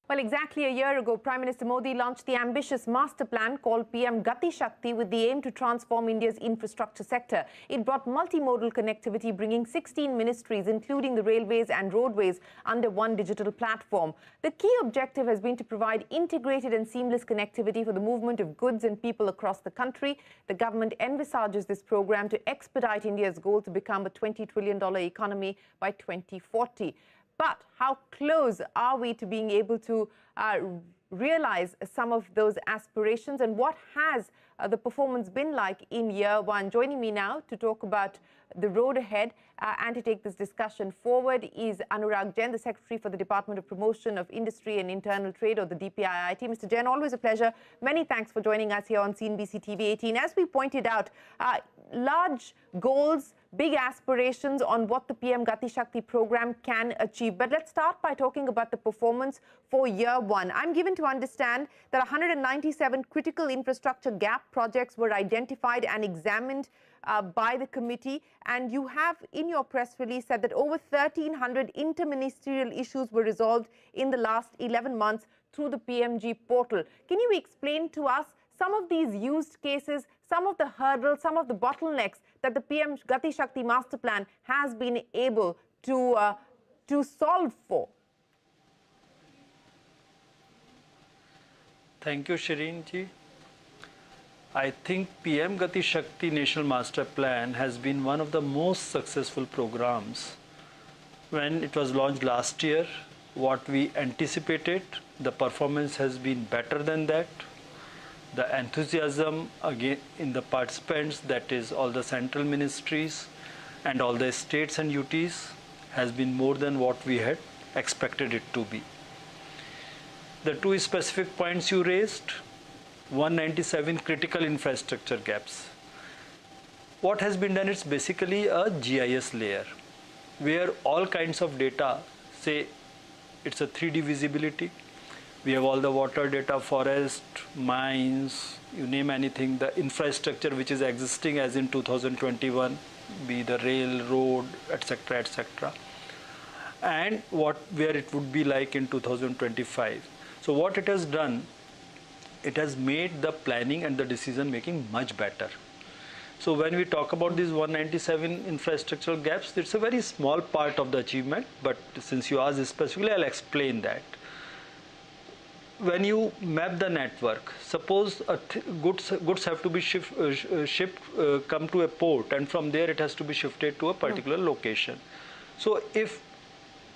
Well, exactly a year ago, Prime Minister Modi launched the ambitious master plan called PM Gati Shakti with the aim to transform India's infrastructure sector. It brought multi-modal connectivity, bringing 16 ministries, including the railways and roadways, under one digital platform. The key objective has been to provide integrated and seamless connectivity for the movement of goods and people across the country. The government envisages this program to expedite India's goal to become a $20 trillion economy by 2040. But how close are we to being able to realize some of those aspirations, and what has the performance been like in year one? Joining me now to talk about the road ahead and to take this discussion forward is Anurag Jain, the Secretary for the Department of Promotion of Industry and Internal Trade, or the DPIIT. Mr. Jain, always a pleasure. Many thanks for joining us here on CNBC-TV18. As we pointed out, large goals, big aspirations on what the PM Gati Shakti program can achieve. But let's start by talking about the performance for year one. I'm given to understand that 197 critical infrastructure gap projects were identified and examined by the committee, and you have in your press release said that over 1,300 interministerial issues were resolved in the last 11 months through the PMG portal. Can you explain to us some of these used cases, some of the hurdles, some of the bottlenecks that the PM Gati Shakti Master Plan has been able to solve for? Thank you, Shereen ji. I think PM Gati Shakti National Master Plan has been one of the most successful programs. When it was launched last year, what we anticipated, the performance has been better than that. The enthusiasm again in the participants, that is all the central ministries and all the states and UTs, has been more than what we had expected it to be. The two specific points you raised, 197 critical infrastructure gaps. What has been done is basically a GIS layer where all kinds of data, say it's a 3D visibility. We have all the water data, forest, mines, you name anything, the infrastructure which is existing as in 2021, be the rail, road, etc., etc. And where it would be like in 2025. So what it has done, it has made the planning and the decision making much better. So when we talk about these 197 infrastructural gaps, it's a very small part of the achievement, but since you asked specifically, I'll explain that. When you map the network, suppose goods have to be shipped, come to a port, and from there it has to be shifted to a particular location. So if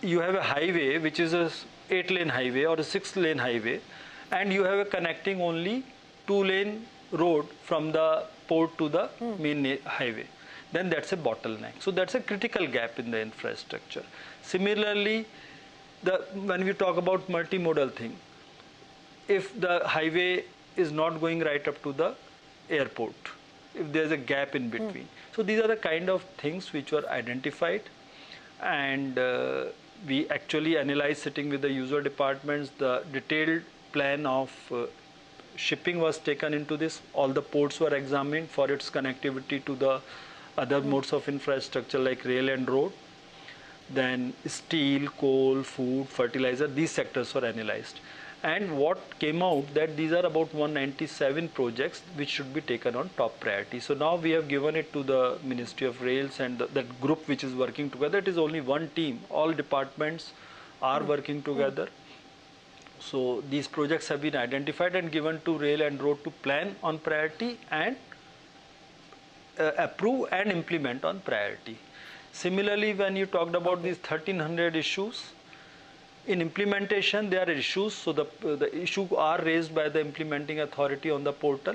you have a highway which is a 8-lane highway or a 6-lane highway, and you have a connecting only 2-lane road from the port to the main highway, then that's a bottleneck. So that's a critical gap in the infrastructure. Similarly, when we talk about multimodal thing, if the highway is not going right up to the airport, if there's a gap in between. So these are the kind of things which were identified, and we actually analyzed, sitting with the user departments, the detailed plan of shipping was taken into this. All the ports were examined for its connectivity to the other modes of infrastructure like rail and road. Then steel, coal, food, fertilizer, these sectors were analyzed. And what came out that these are about 197 projects which should be taken on top priority. So now we have given it to the Ministry of Rails and that group which is working together. It is only one team. All departments are working together. So these projects have been identified and given to Rail and Road to plan on priority and approve and implement on priority. Similarly, when you talked about these 1,300 issues, in implementation there are issues. So the issues are raised by the implementing authority on the portal.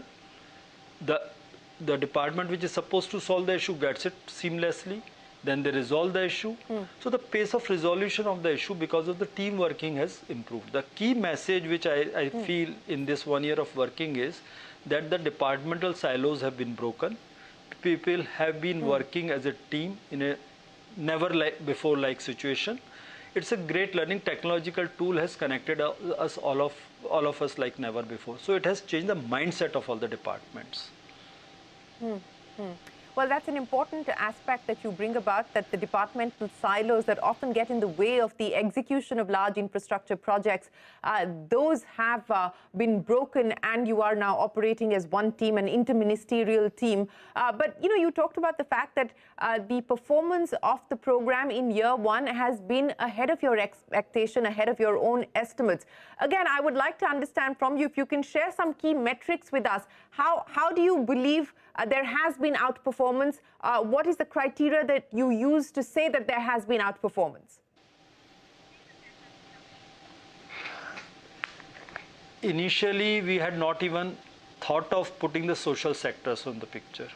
The department which is supposed to solve the issue gets it seamlessly. Then they resolve the issue. So the pace of resolution of the issue because of the team working has improved. The key message which I feel in this 1 year of working is that the departmental silos have been broken. People have been working as a team in a never before like situation. It's a great learning. Technological tool has connected us all of us like never before. So it has changed the mindset of all the departments. Well, that's an important aspect that you bring about, that the departmental silos that often get in the way of the execution of large infrastructure projects, those have been broken, and you are now operating as one team, an interministerial team. But, you talked about the fact that the performance of the program in year one has been ahead of your expectation, ahead of your own estimates. Again, I would like to understand from you if you can share some key metrics with us. How do you believe there has been outperformance? What is the criteria that you use to say that there has been outperformance? Initially, we had not even thought of putting the social sectors on the picture.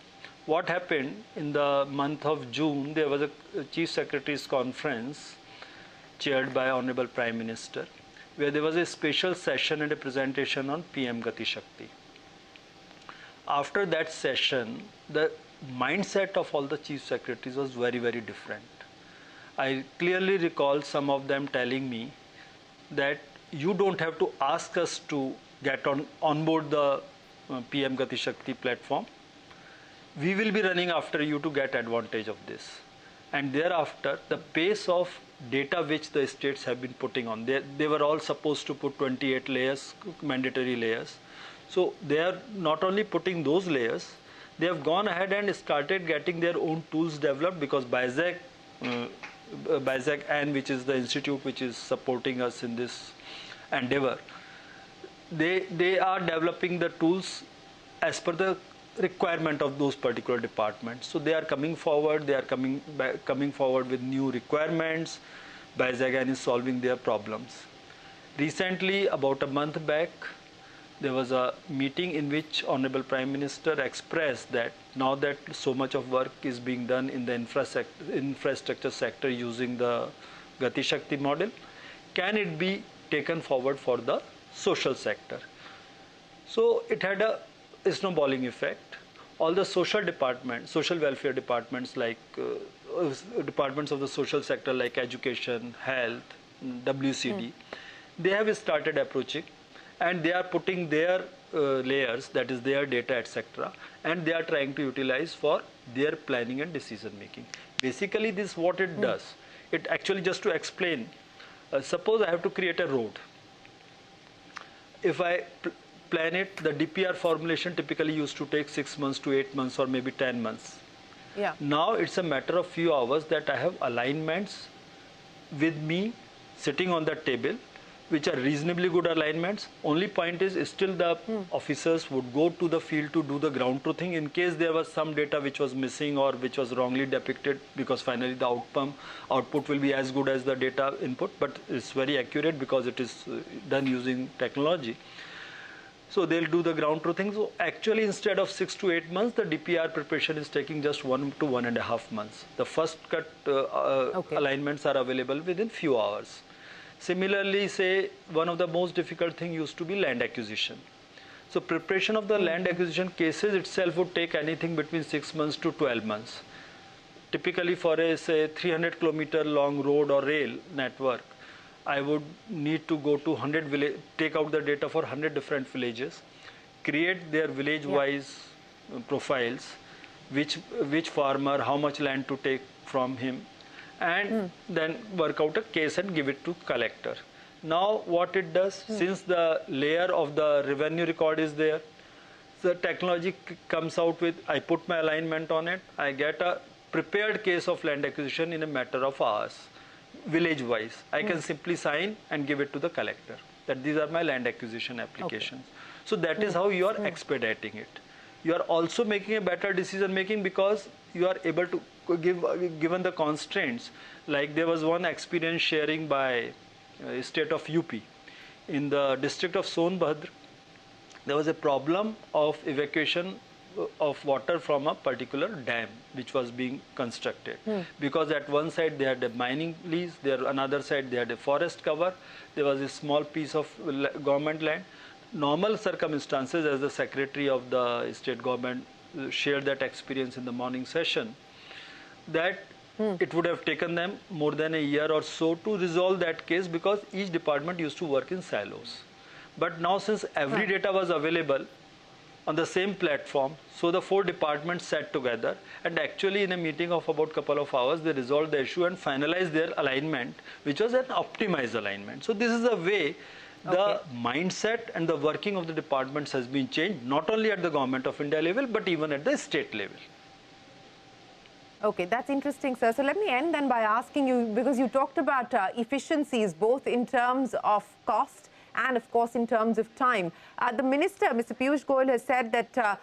What happened in the month of June, there was a Chief Secretary's conference chaired by Honorable Prime Minister, where there was a special session and a presentation on PM Gati Shakti. After that session, the mindset of all the chief secretaries was very, very different. I clearly recall some of them telling me that you don't have to ask us to get on board the PM Gati Shakti platform. We will be running after you to get advantage of this. And thereafter, the pace of data which the states have been putting on, they were all supposed to put 28 layers, mandatory layers. So they are not only putting those layers, they have gone ahead and started getting their own tools developed, because BISAC and which is the institute which is supporting us in this endeavor, they are developing the tools as per the requirement of those particular departments. So they are coming forward, coming forward with new requirements. BISAC is solving their problems. Recently, about a month back, there was a meeting in which Honorable Prime Minister expressed that now that so much of work is being done in the infrastructure sector using the Gati Shakti model, can it be taken forward for the social sector? So it had a snowballing effect. All the social welfare departments, like departments of the social sector like education, health, WCD, they have started approaching, and they are putting their layers, that is their data, etc., and they are trying to utilize for their planning and decision making. Basically, this is what it does. It actually, just to explain, suppose I have to create a road. If I plan it, the DPR formulation typically used to take 6 months to 8 months or maybe 10 months. Yeah. Now it's a matter of few hours that I have alignments with me sitting on that table, which are reasonably good alignments. Only point is still the officers would go to the field to do the ground truthing in case there was some data which was missing or which was wrongly depicted, because finally the output will be as good as the data input, but it's very accurate because it is done using technology. So they'll do the ground truthing. So actually, instead of 6 to 8 months, the DPR preparation is taking just 1 to 1.5 months. The first cut alignments are available within few hours. Similarly, say one of the most difficult thing used to be land acquisition. So preparation of the land acquisition cases itself would take anything between 6 months to 12 months. Typically for a say 300 kilometer long road or rail network, I would need to go to 100 village, take out the data for 100 different villages, create their village-wise profiles, which farmer, how much land to take from him, and then work out a case and give it to collector. Now what it does, since the layer of the revenue record is there, the technology comes out with, I put my alignment on it, I get a prepared case of land acquisition in a matter of hours. Village wise, I can simply sign and give it to the collector that these are my land acquisition applications. So that is how you are expediting it. You are also making a better decision making because you are able to given the constraints. Like there was one experience sharing by state of UP. In the district of Sonbhadra, there was a problem of evacuation of water from a particular dam which was being constructed, because at one side they had a mining lease, there another side they had a forest cover, there was a small piece of government land. Normal circumstances, as the secretary of the state government shared that experience in the morning session, that it would have taken them more than a year or so to resolve that case, because each department used to work in silos. But now, since every data was available, on the same platform. So the 4 departments sat together, and actually in a meeting of about couple of hours, they resolved the issue and finalized their alignment, which was an optimized alignment. So this is a way the mindset and the working of the departments has been changed, not only at the Government of India level, but even at the state level. Okay, that's interesting, sir. So let me end then by asking you, because you talked about efficiencies, both in terms of cost and, of course, in terms of time. The Minister, Mr. Piyush Goyal, has said that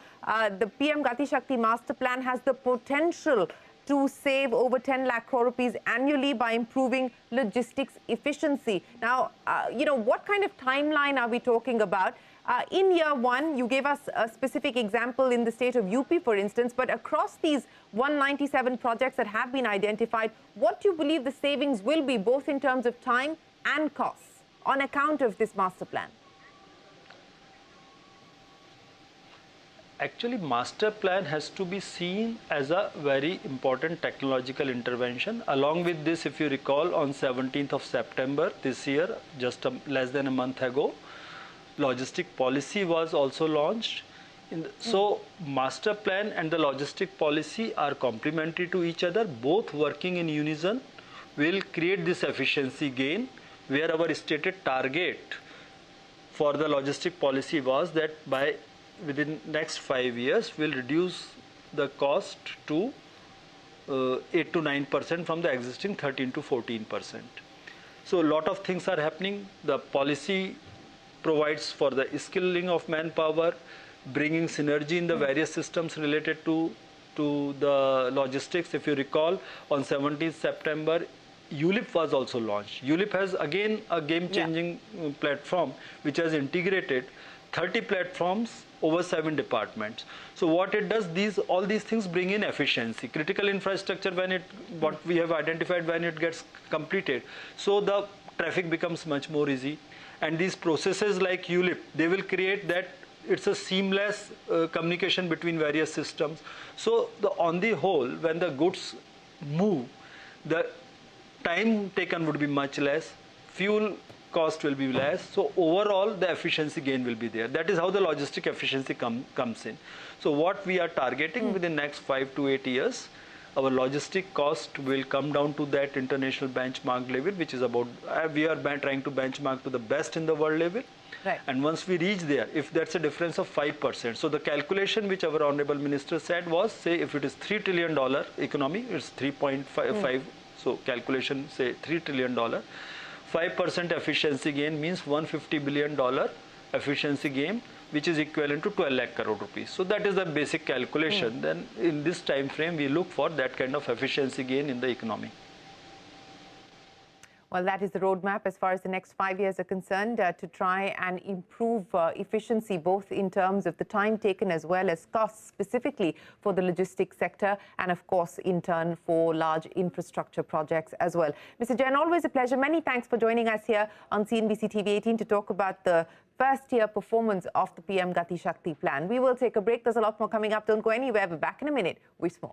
the PM Gati Shakti Master Plan has the potential to save over 10 lakh crore rupees annually by improving logistics efficiency. Now, what kind of timeline are we talking about? In year one, you gave us a specific example in the state of UP, for instance, but across these 197 projects that have been identified, what do you believe the savings will be, both in terms of time and costs, on account of this master plan? Actually, master plan has to be seen as a very important technological intervention. Along with this, if you recall, on 17th of September this year, just less than a month ago, logistic policy was also launched. So master plan and the logistic policy are complementary to each other. Both working in unison will create this efficiency gain, where our stated target for the logistic policy was that by within next 5 years will reduce the cost to 8 to 9% from the existing 13 to 14%. So a lot of things are happening. The policy provides for the skilling of manpower, bringing synergy in the various systems related to the logistics. If you recall, on 17th September, ULIP was also launched. ULIP has again a game-changing platform which has integrated 30 platforms over 7 departments. So what it does, all these things bring in efficiency. Critical infrastructure, what we have identified, when it gets completed, so the traffic becomes much more easy. And these processes like ULIP, they will create that it's a seamless communication between various systems. So on the whole, when the goods move, the time taken would be much less, fuel cost will be less. So overall, the efficiency gain will be there. That is how the logistic efficiency comes in. So what we are targeting within the next 5 to 8 years, our logistic cost will come down to that international benchmark level, which is about, we are trying to benchmark to the best in the world level. Right. And once we reach there, if that's a difference of 5%, so the calculation which our Honorable Minister said was, say, if it is $3 trillion economy, it's 3.5, so calculation, say, $3 trillion. 5% efficiency gain means $150 billion efficiency gain, which is equivalent to 12 lakh crore rupees. So that is the basic calculation. Then in this time frame, we look for that kind of efficiency gain in the economy. Well, that is the roadmap as far as the next 5 years are concerned, to try and improve efficiency, both in terms of the time taken as well as costs, specifically for the logistics sector, and of course, in turn, for large infrastructure projects as well. Mr. Jain, always a pleasure. Many thanks for joining us here on CNBC-TV18 to talk about the first-year performance of the PM Gati Shakti plan. We will take a break. There's a lot more coming up. Don't go anywhere. We're back in a minute with more.